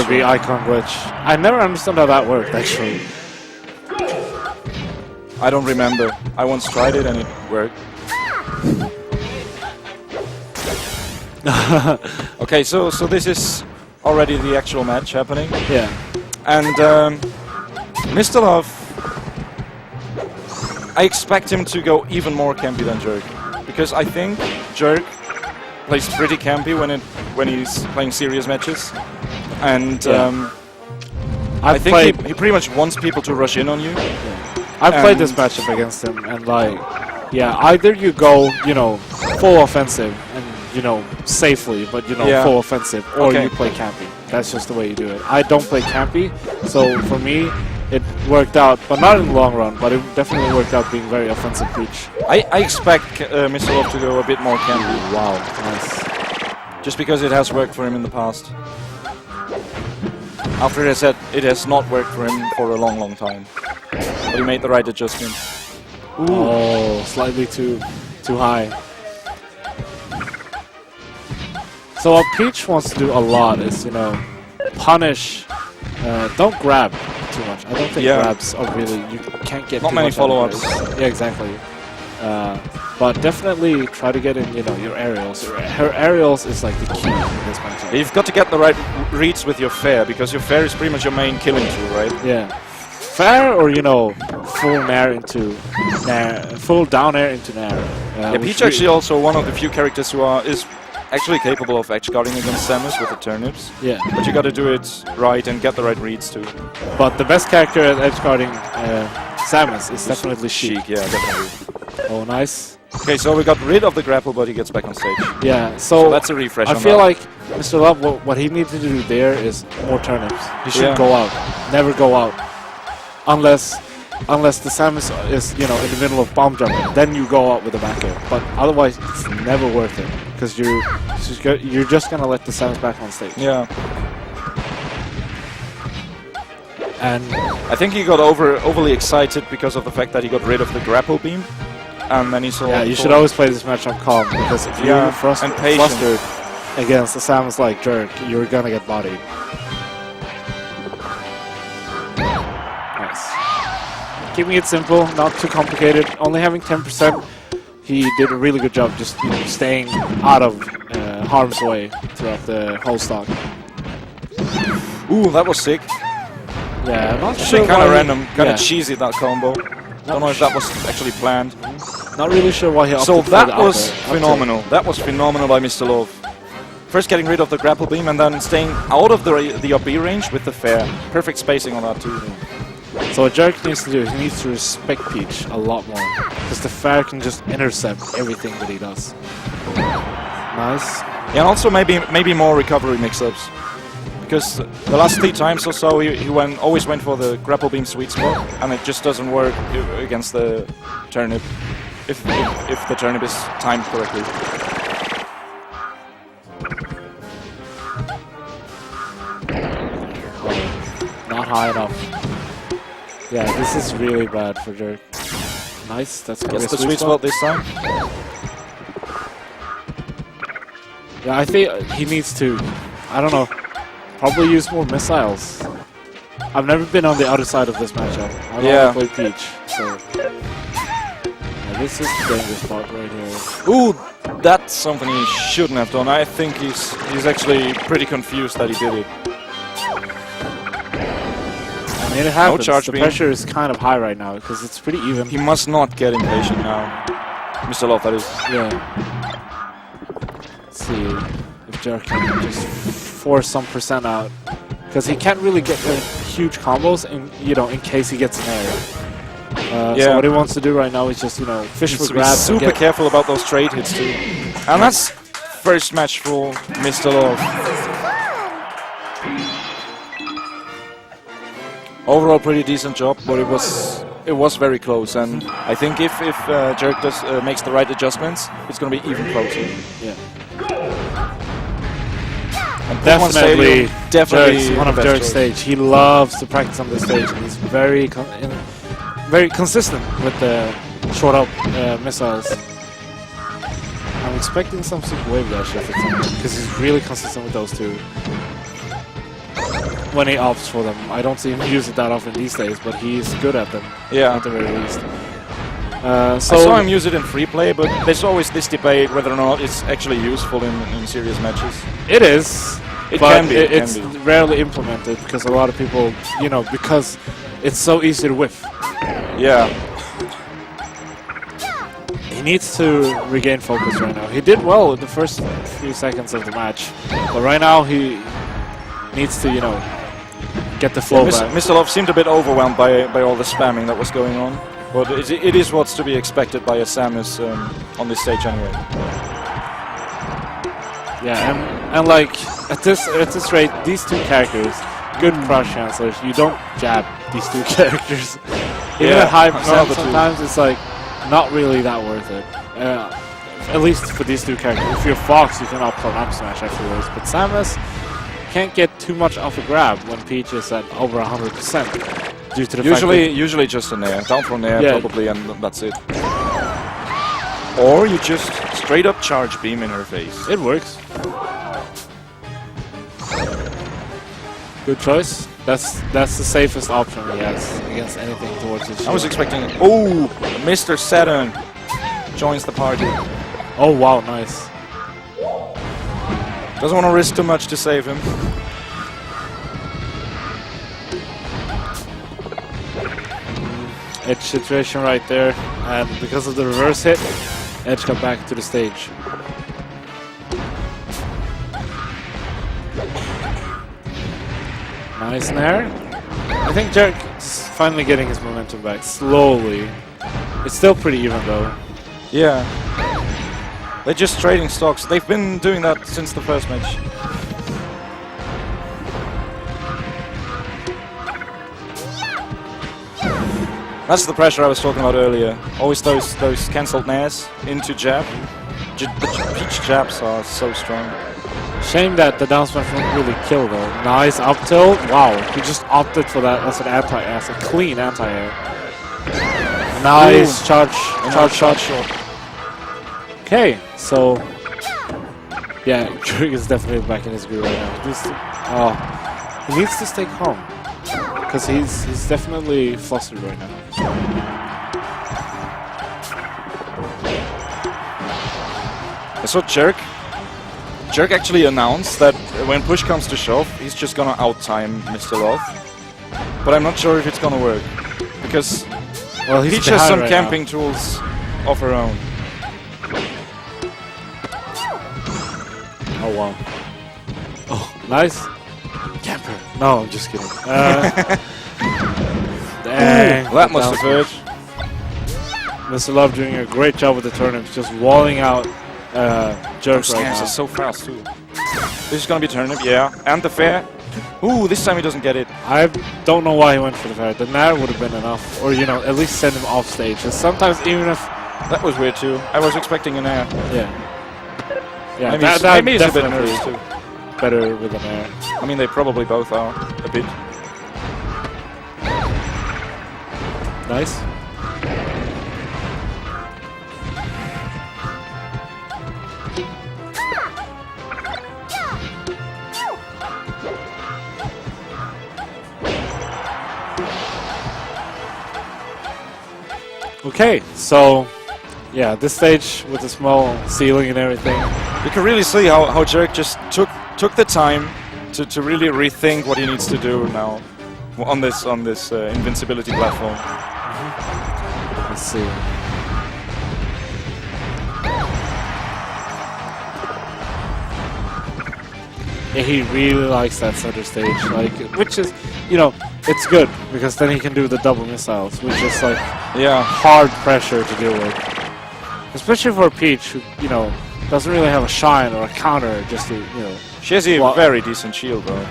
Kirby icon glitch. I never understood how that worked, actually. I don't remember. I once tried it and it worked. Okay, so this is already the actual match happening. Yeah. And MISTRRLOVE, I expect him to go even more campy than Jerk, because I think Jerk plays pretty campy when he's playing serious matches, and I think he pretty much wants people to rush in on you. I've played this matchup against him, and like, yeah, either you go, you know, full offensive and, you know, safely, but, you know, full offensive, or you play campy. That's just the way you do it. I don't play campy, so for me, it worked out, but not in the long run, but it definitely worked out being very offensive Peach. I expect MISTRRLOVE to go a bit more campy. Wow, nice. Just because it has worked for him in the past. After it has not worked for him for a long, long time. But he made the right adjustments. Ooh. Oh, slightly too high. So what Peach wants to do a lot is, you know, punish. Don't grab too much. I don't think grabs are really, you can't get not many follow-ups. Yeah, exactly. But definitely try to get in, you know, your aerials. Her aerials is like the key in this match. You've got to get the right reads with your fair, because your fair is pretty much your main killing tool, right? Yeah. Fair, or, you know, full nair into nair, full down air into nair. Yeah, Peach actually also one of the few characters who is actually capable of edge guarding against Samus with the turnips. Yeah. But you got to do it right and get the right reads too. But the best character at edge guarding Samus is definitely Sheik. Yeah, definitely. Oh, nice. Okay, so we got rid of the grapple, but he gets back on stage. Yeah, so that's a refresh. I feel like MISTRRLOVE, what he needs to do there is more turnips. He shouldn't go out. Never go out. Unless the Samus is, you know, in the middle of bomb jumping, then you go out with the back air. But otherwise, it's never worth it, because you're just gonna let the Samus back on stage. Yeah. And I think he got overly excited because of the fact that he got rid of the grapple beam, and then he saw. Yeah, you should always play this match on calm, because if you're flustered against a Samus like Jerk, you're gonna get bodied. Keeping it simple, not too complicated, only having 10%. He did a really good job just, you know, staying out of harm's way throughout the whole stock. Ooh, that was sick. Yeah, not sure. Kind of random, kind of cheesy, that combo. Don't know if that was actually planned. Not really sure why he opted So that for was phenomenal. That was phenomenal by MISTRRLOVE. First getting rid of the grapple beam and then staying out of the up B range with the fair. Perfect spacing on that too. So what Jerk needs to do is he needs to respect Peach a lot more, because the fair can just intercept everything that he does. Nice. Yeah, and also maybe more recovery mix-ups, because the last 3 times or so he always went for the grapple beam sweet spot, and it just doesn't work against the turnip if the turnip is timed correctly. Not high enough. Yeah, this is really bad for Jerk. Nice, that's good. Gets the sweet spot this time. Yeah, I think he needs to, I don't know, probably use more missiles. I've never been on the other side of this matchup. I've only played Peach, so... Yeah, this is the dangerous part right here. Ooh, that's something he shouldn't have done. I think he's actually pretty confused that he did it. I mean, it happens. No charge the pressure is kind of high right now because it's pretty even. He must not get impatient now. MISTRRLOVE, that is. Yeah. Let's see if Jerk can just force some percent out, because he can't really get huge combos in case he gets an air. So what he wants to do right now is just fish for grabs. Super careful about those trade hits too. And that's first match for MISTRRLOVE. Overall, pretty decent job, but it was very close, and I think if Jerk makes the right adjustments, it's going to be even closer. Yeah. And definitely one of Jerk's stage. He loves to practice on this stage, and he's very consistent with the short up missiles. I'm expecting some super wave dash because he's really consistent with those two. when he opts for them. I don't see him use it that often these days, but he's good at them. Yeah. At the very least. So I saw him use it in free play, but there's always this debate whether or not it's actually useful in serious matches. It is. It but can be. It's rarely implemented because a lot of people, you know, because it's so easy to whiff. Yeah. He needs to regain focus right now. He did well in the first few seconds of the match, but right now he needs to, you know, get the flow back. MISTRRLOVE seemed a bit overwhelmed by all the spamming that was going on, but it is what's to be expected by a Samus on this stage anyway. Yeah, and like at this rate, these two characters, good crush chancelers. You don't jab these two characters. Even at high percent, sometimes it's like not really that worth it. At least for these two characters. If you're Fox, you can opt for an up smash afterwards. But Samus can't get too much off a grab when Peach is at over 100% due to the fact that usually just a nair, down from nair probably, and that's it. Or you just straight up charge beam in her face. It works. Good choice. That's the safest option he has against anything towards his shield. I was expecting... Oh! Mr. Saturn joins the party. Oh, wow, nice. Doesn't want to risk too much to save him. Edge situation right there. And because of the reverse hit, Edge got back to the stage. Nice nair. I think Jerk is finally getting his momentum back, slowly. It's still pretty even though. Yeah. They're just trading stocks. They've been doing that since the first match. That's the pressure I was talking about earlier. Always those cancelled nairs into jab. The Peach jabs are so strong. Shame that the down smash won't really kill though. Nice up tilt. Wow, he just opted for that as an anti-air, a clean anti-air. Nice charge shot. Okay, so yeah, Jerk is definitely back in his groove right now. He needs to stay calm because he's definitely flustered right now. I saw Jerk actually announced that when push comes to shove, he's just gonna outtime MISTRRLOVE. But I'm not sure if it's gonna work because Peach has some camping tools of her own. Oh wow. Oh, nice. Camper. No, I'm just kidding. Dang. That must have hurt. MISTRRLOVE doing a great job with the turnips, just walling out Jerk right now. This is so fast too. This is gonna be turnip, yeah. And the fair. Ooh, this time he doesn't get it. I don't know why he went for the fair. The nair would have been enough. Or, you know, at least send him off stage. And sometimes even if... That was weird too. I was expecting an air. Yeah. Yeah, maybe he's a bit nervous too. Better with an air. I mean, they probably both are a bit. Nice. Okay, so yeah, this stage with the small ceiling and everything. You can really see how Jerk just took the time to really rethink what he needs to do now on this invincibility platform. Let's see. Yeah, he really likes that center stage, like, which is, you know, it's good because then he can do the double missiles, which is like hard pressure to deal with, especially for Peach, who, you know, doesn't really have a shine or a counter just to, you know. She has a very decent shield though.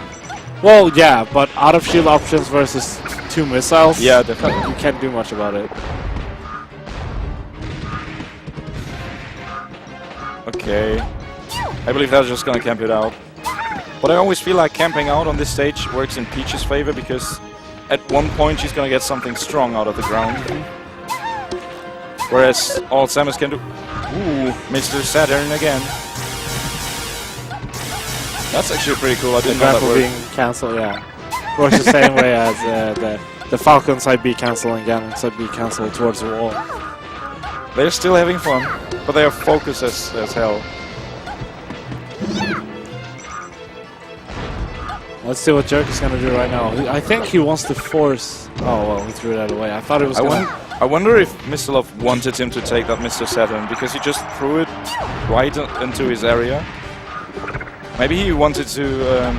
Well, yeah, but out of shield options versus two missiles, yeah, definitely. You can't do much about it. Okay, I believe that's just gonna camp it out. But I always feel like camping out on this stage works in Peach's favor because at one point she's gonna get something strong out of the ground. Whereas all Samus can do... Ooh, Mr. Saturn again. That's actually pretty cool. I didn't know that word. Being cancelled, yeah. Works the same way as the Falcon side B cancel and Ganon side B cancel towards the wall. They're still having fun, but they are focused as hell. Let's see what Jerk is going to do right now. I think he wants to force... Oh, well, he threw that away. I thought it was going to... I wonder if MISTRRLOVE wanted him to take that Mr. Saturn, because he just threw it right into his area. Maybe he wanted to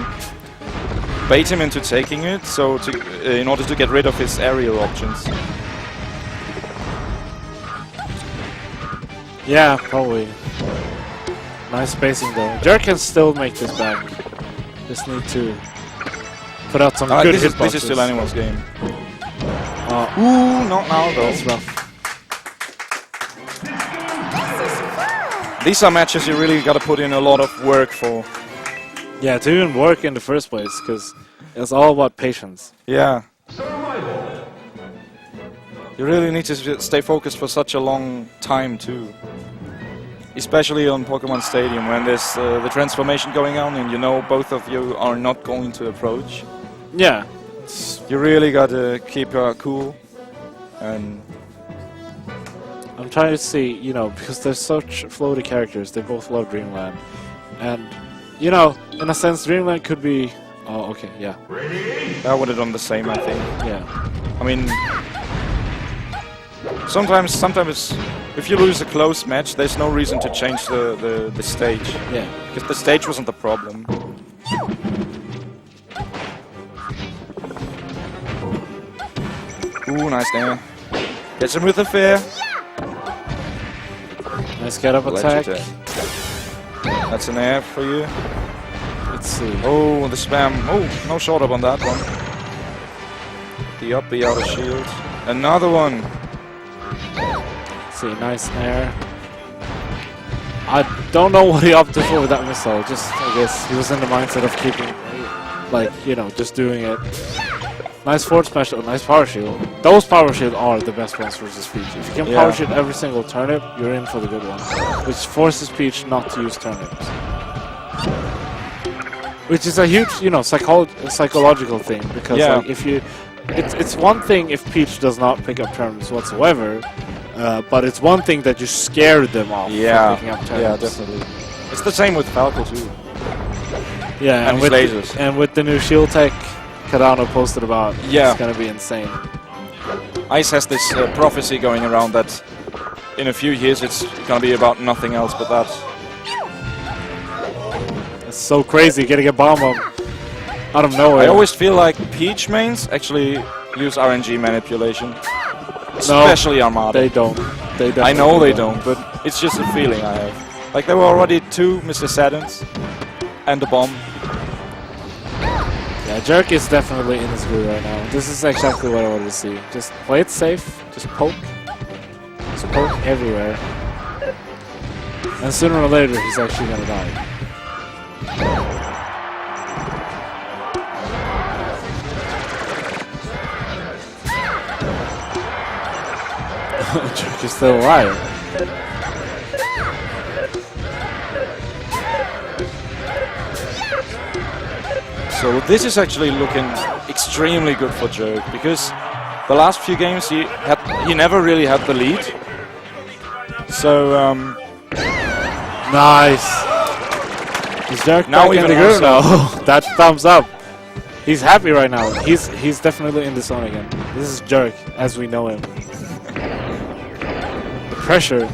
bait him into taking it, so in order to get rid of his aerial options. Yeah, probably. Nice spacing though. Jerk can still make this back. Just need to put out some good hitboxes. This is still anyone's game. Ooh, not now though. That's rough. These are matches you really got to put in a lot of work for. Yeah, to even work in the first place, because it's all about patience. Yeah. You really need to stay focused for such a long time too. Especially on Pokemon Stadium, when there's the transformation going on and you know both of you are not going to approach. Yeah. You really got to keep cool. And I'm trying to see, you know, because they're such floaty characters, they both love Dreamland. And, you know, in a sense, Dreamland could be... Oh, okay, yeah. I would have done the same, I think. Yeah. I mean... Sometimes if you lose a close match, there's no reason to change the stage. Yeah. Because the stage wasn't the problem. Ooh, nice there. Gets him with a fair. Nice get up attack. That's an air for you. Let's see. Oh, the spam. Oh, no short up on that one. The up, the out of shield. Another one. See, nice air. I don't know what he opted for with that missile. Just, I guess, he was in the mindset of keeping, like, you know, just doing it. Nice forward smash, nice power shield. Those power shields are the best ones versus Peach. If you can power shield every single turnip, you're in for the good one. Which forces Peach not to use turnips. Which is a huge, you know, psychological thing. Because, like, if you... It's one thing if Peach does not pick up turnips whatsoever. But it's one thing that you scared them off from picking up turnips. Yeah, definitely. It's the same with Falco too. Yeah, and with lasers. And with the new shield tech Cardano posted about, it's gonna be insane. Ice has this prophecy going around that in a few years it's gonna be about nothing else but that. It's so crazy getting a bomb out of nowhere. I always feel like Peach mains actually use RNG manipulation. Especially Armada. They don't. They I know they don't, but it's just a feeling I have. Like, there were already 2 Mr. Saturns and a bomb. Yeah, Jerk is definitely in his groove right now. This is exactly what I wanted to see. Just play it safe, just poke. Just poke everywhere. And sooner or later, he's actually gonna die. Jerk is still alive. So this is actually looking extremely good for Jerk, because the last few games he never really had the lead. So nice. Is Jerk now back in the groove now? That thumbs up. He's happy right now. He's definitely in the zone again. This is Jerk as we know him. Pressure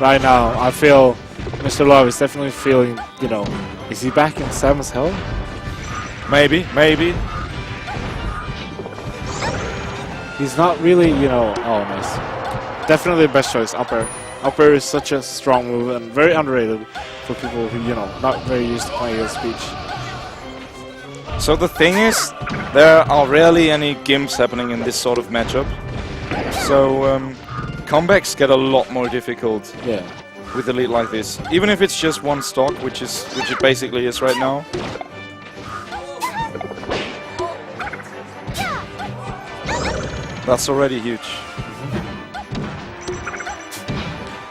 right now. I feel MISTRRLOVE is definitely feeling, you know, is he back in Samus hell? Maybe. He's not really, you know, oh nice. Definitely the best choice, upper. Upper is such a strong move and very underrated for people who, you know, not very used to playing against Peach. So the thing is, there are rarely any gimps happening in this sort of matchup. So comebacks get a lot more difficult with a lead like this. Even if it's just one stock, which it basically is right now. That's already huge.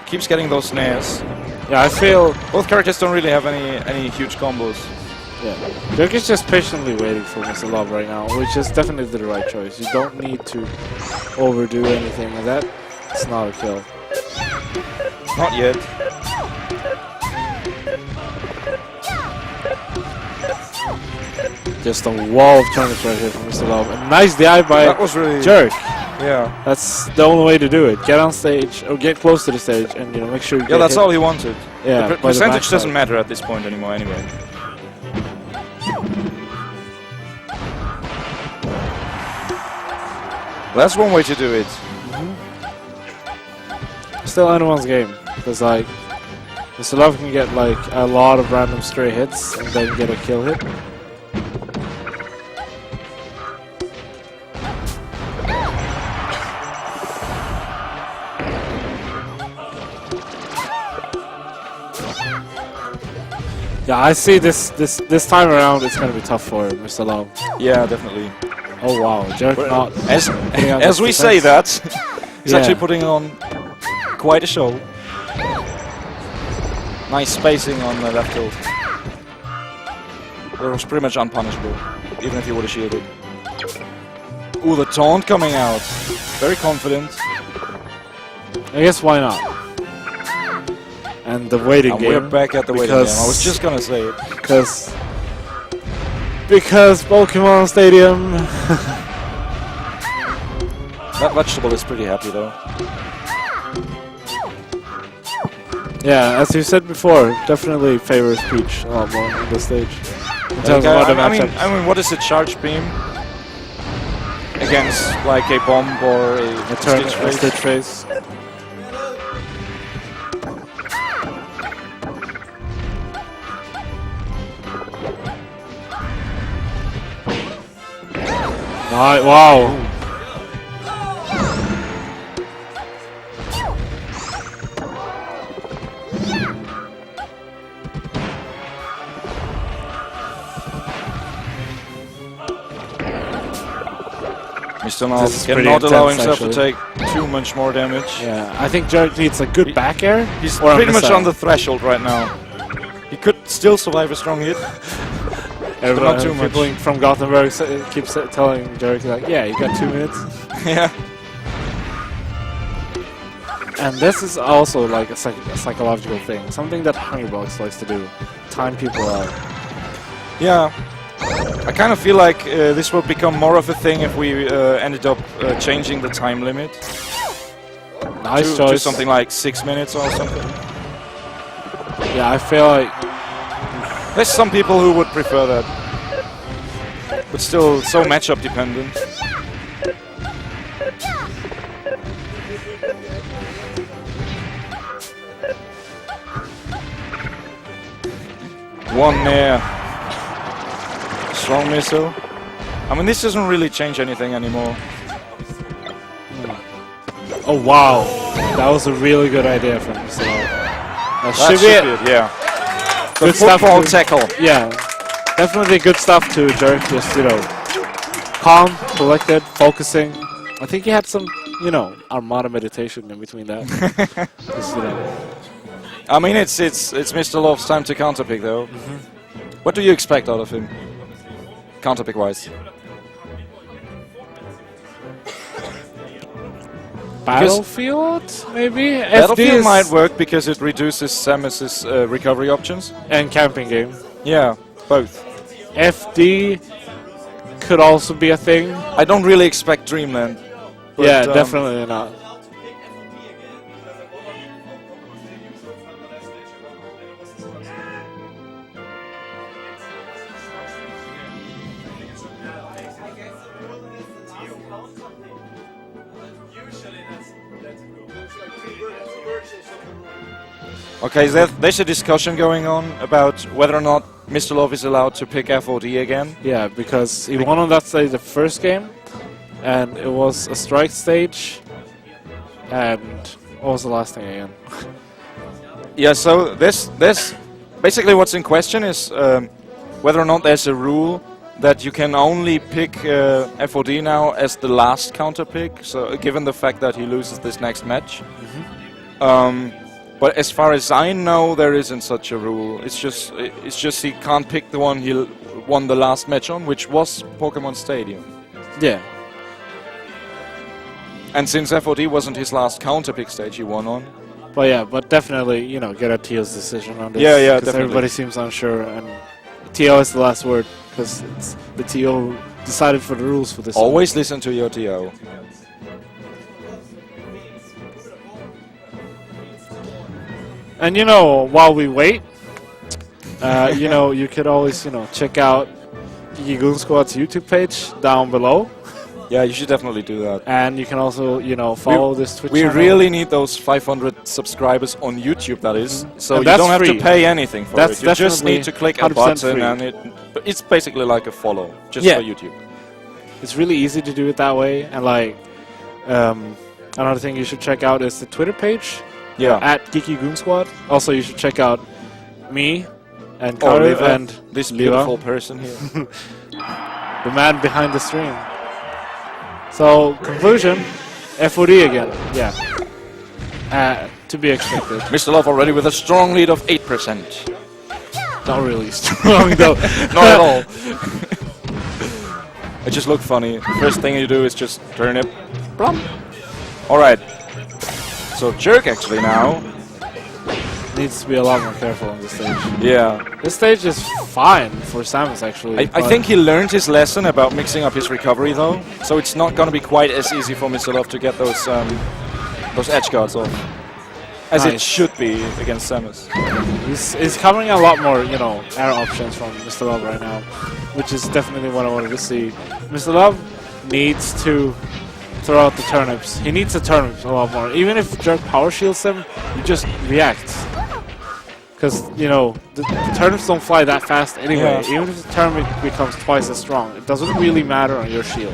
Keeps getting those snares. Yeah, I feel both characters don't really have any huge combos. Yeah. Jerk is just patiently waiting for Mr. Love right now, which is definitely the right choice. You don't need to overdo anything like that. It's not a kill. Not yet. Just a wall of turnips right here from Mr. Love. A nice dive by that was really Jerk. Yeah. That's the only way to do it. Get on stage, or get close to the stage, and make sure you get that's hit. all he wanted. Yeah, the percentage doesn't matter at this point anymore anyway. That's one way to do it. Still anyone's game, because like Mr. Love can get like a lot of random stray hits and then get a kill hit. Yeah, I see this time around it's gonna be tough for Mr. Love. Yeah, definitely. Oh wow, Jerk not as we say that, he's actually putting on quite a show. Nice spacing on the left tilt. It was pretty much unpunishable, even if he would have shielded. Ooh, the taunt coming out. Very confident. I guess why not? And the waiting game. We're back at the waiting game. I was just gonna say it. Because Pokemon Stadium. That vegetable is pretty happy though. Yeah, as you said before, definitely favors Peach a lot more on this stage. In terms of other matchups. I mean, what is a charge beam against like a bomb or a Stitch Face? Wow. Mr. Love not allow himself to take too much more damage. Yeah, I think Jerk needs a good back air. He's pretty much on the threshold right now. He could still survive a strong hit. Everyone, not too much. People from Gothenburg keeps telling Jerk, like, yeah, you got 2 minutes. Yeah. And this is also like a psychological thing. Something that Hungrybox likes to do. Time people out. Yeah. I kind of feel like this will become more of a thing if we ended up changing the time limit. Nice choice. To something like 6 minutes or something. Yeah, I feel like... There's some people who would prefer that. But still so matchup dependent. One there. Strong missile. I mean, this doesn't really change anything anymore. Oh wow, that was a really good idea from Mr. Love. That should be it, yeah. Good stuff for tackle. Yeah, definitely good stuff to Jerk. Just calm, collected, focusing. I think he had some, Armada meditation in between that. Just, I mean, it's Mr. Love's time to counterpick though. What do you expect out of him? Counterpick wise. Battlefield, maybe? Battlefield might work because it reduces Samus's recovery options. And camping game. Yeah, both. FD could also be a thing. I don't really expect Dreamland. But, yeah, definitely not. Okay, there's a discussion going on about whether or not Mr. Love is allowed to pick FOD again. Yeah, because he won on that stage the first game, and it was a strike stage, and what was the last thing again? Yeah, so this basically what's in question is whether or not there's a rule that you can only pick FOD now as the last counter pick, so given the fact that he loses this next match. But as far as I know, there isn't such a rule. It's just he can't pick the one he won the last match on, which was Pokemon Stadium. Yeah. And since FOD wasn't his last counter-pick stage he won on. But yeah, but definitely, you know, get a TO's decision on this. Yeah, yeah, because definitely. everybody seems unsure, and TO is the last word, because it's the TO decided for the rules for this. Always listen to your TO. And you know, while we wait, you know, you could always, you know, check out Goon Squad's YouTube page down below. Yeah, you should definitely do that. And you can also, you know, follow this Twitch We channel. really need those 500 subscribers on YouTube, that is. So And you don't free. have to pay anything for That's it. You just need to click a 100% button free. and it's basically like a follow, just Yeah. for YouTube. It's really easy to do it that way. And like, another thing you should check out is the Twitter page. Yeah. At Geeky Goon Squad. Also, you should check out me and Or Karu Liva, and this Liva, beautiful person here. the man behind the stream. So, conclusion, FOD again. Yeah. To be expected. MISTRRLOVE already with a strong lead of 8%. Not really strong though. Not at all. It just looked funny. First thing you do is just turn it. Blum. Alright. So Jerk actually now. Needs to be a lot more careful on this stage. Yeah. This stage is fine for Samus actually. I think he learned his lesson about mixing up his recovery though. So it's not going to be quite as easy for MISTRRLOVE to get those edge guards off. As it should be against Samus. He's covering a lot more, you know, air options from MISTRRLOVE right now, which is definitely what I wanted to see. MISTRRLOVE needs to throw out the turnips. He needs the turnips a lot more. Even if Jerk power shields him, you just react. Because, you know, the turnips don't fly that fast anyway. Yeah. Even if the turnip becomes twice as strong, it doesn't really matter on your shield.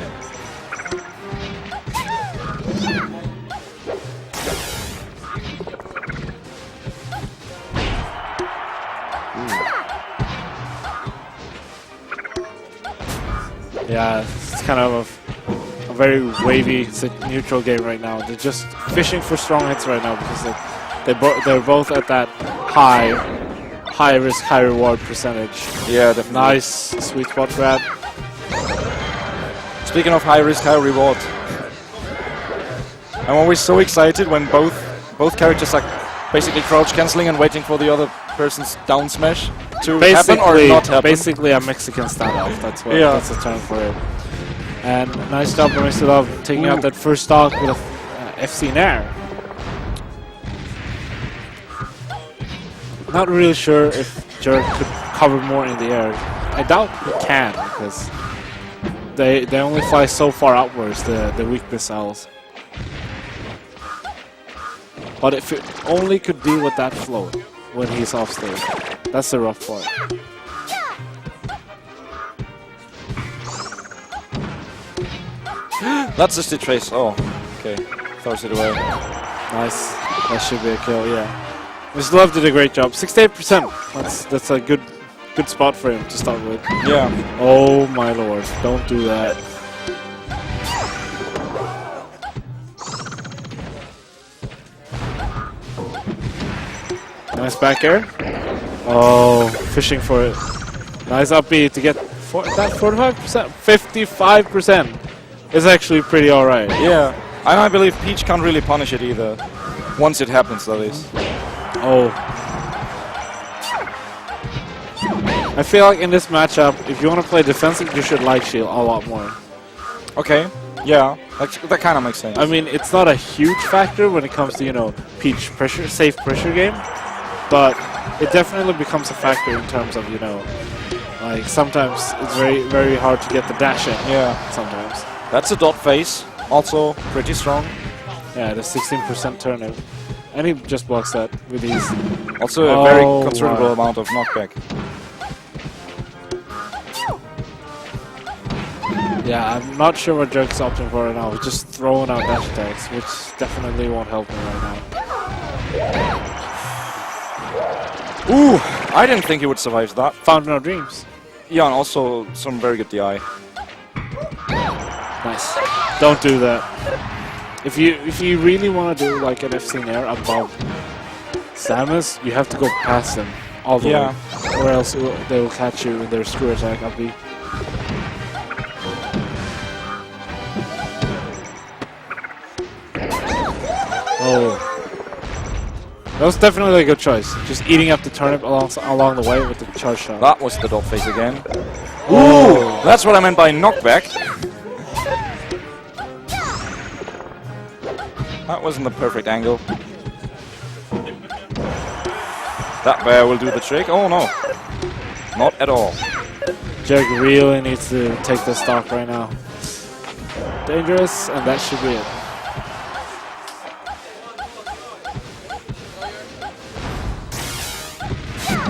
Yeah, it's kind of a very wavy neutral game right now. They're just fishing for strong hits right now because they're both at that high risk, high reward percentage. Yeah, definitely. Nice sweet spot grab. Speaking of high risk, high reward. I'm always so excited when both characters are basically crouch cancelling and waiting for the other person's down smash to happen or not happen. Basically a Mexican standoff. That's what. That's the term for it. And nice job by MISTRRLOVE taking out that first stock with a FC Nair. Not really sure if Jerk could cover more in the air. I doubt he can because they only fly so far outwards, the weak missiles. But if it only could deal with that float when he's off stage, that's the rough part. That's just the trace. Oh, okay. Throws it away. Nice. That should be a kill, yeah. MISTRRLOVE did a great job. 68%. That's a good spot for him to start with. Yeah. Oh my lord. Don't do that. Nice back air. Oh, fishing for it. Nice up B to get that 45%. 55% is actually pretty alright. Yeah. And I believe Peach can't really punish it either. Once it happens, that is. Oh. I feel like in this matchup, if you want to play defensive, you should light shield a lot more. Okay. Yeah. That kind of makes sense. I mean, it's not a huge factor when it comes to, you know, Peach pressure, safe pressure game, but it definitely becomes a factor in terms of, you know, like sometimes it's very, very hard to get the dash in. Yeah. Sometimes. That's a dot face. Also pretty strong. Yeah, the 16% turnip. And he just blocks that with ease. Also a very considerable amount of knockback. Yeah, I'm not sure what Jerk's opting for right now. He's just throwing out dash attacks, which definitely won't help him right now. Ooh, I didn't think he would survive that. Fountain of Dreams. Yeah, and also some very good DI. Nice. Don't do that. If you really want to do like an FC Nair above Samus, you have to go past them all the way, or else they will catch you in their screw attack up B. Oh. That was definitely a good choice. Just eating up the turnip along the way with the charge shot. That was the dot face again. Ooh! That's what I meant by knockback. That wasn't the perfect angle. That bear will do the trick. Oh no. Not at all. Jug really needs to take the stock right now. Dangerous, and that should be it.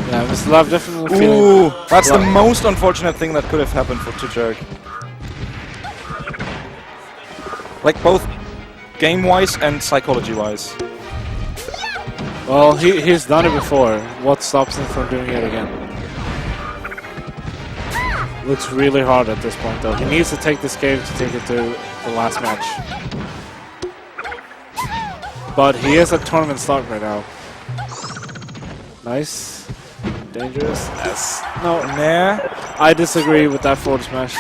Yeah, MISTRRLOVE definitely feeling... Ooh, that's the most unfortunate thing that could have happened to Jerk. Like both game-wise and psychology-wise. Well, he's done it before. What stops him from doing it again? Looks really hard at this point, though. He needs to take this game to take it to the last match. But he is at tournament stock right now. Nice. Dangerous. Yes. No. Nah. I disagree with that forward smash.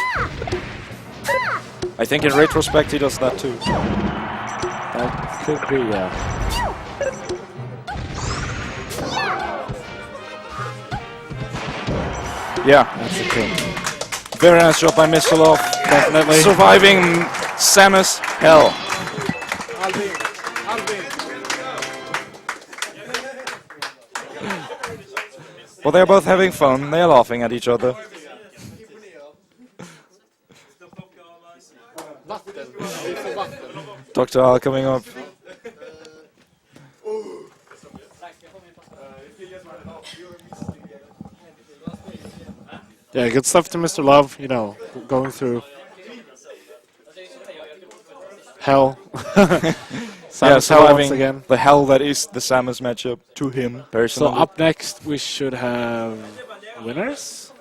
I think in retrospect he does that too. That could be, yeah. Yeah. That's a kill. Very nice job by MISTRRLOVE. Definitely. Surviving Samus hell. Well, they're both having fun. They're laughing at each other. Dr. Al coming up. Yeah, good stuff to MISTRRLOVE, you know, going through hell. Samus hell once again. The hell that is the Samus matchup to him personally. So up next we should have winners?